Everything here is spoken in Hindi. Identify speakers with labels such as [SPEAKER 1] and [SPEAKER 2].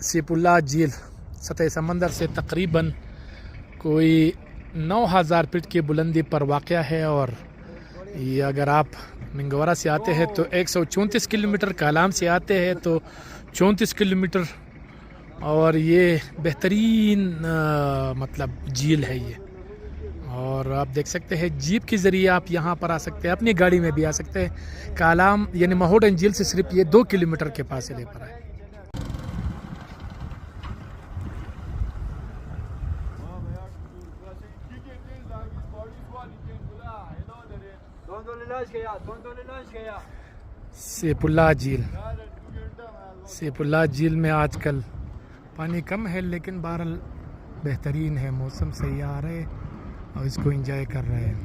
[SPEAKER 1] सैफुल्लाह झील सतह समंदर से तकरीबन कोई 9000 फीट की बुलंदी पर वाक़या है। और ये अगर आप मिंगवरा से आते हैं तो 134 किलोमीटर, कालाम से आते हैं तो 34 किलोमीटर। और ये बेहतरीन मतलब झील है ये। और आप देख सकते हैं जीप के ज़रिए आप यहाँ पर आ सकते हैं, अपनी गाड़ी में भी आ सकते हैं। कालाम यानी महोडन झील से सिर्फ ये 2 किलोमीटर के फासले पर है। सैफुल्लाह झील, सैफुल्लाह झील में आजकल पानी कम है, लेकिन बहरहाल बेहतरीन है, मौसम सही आ रहे और इसको एंजॉय कर रहे हैं।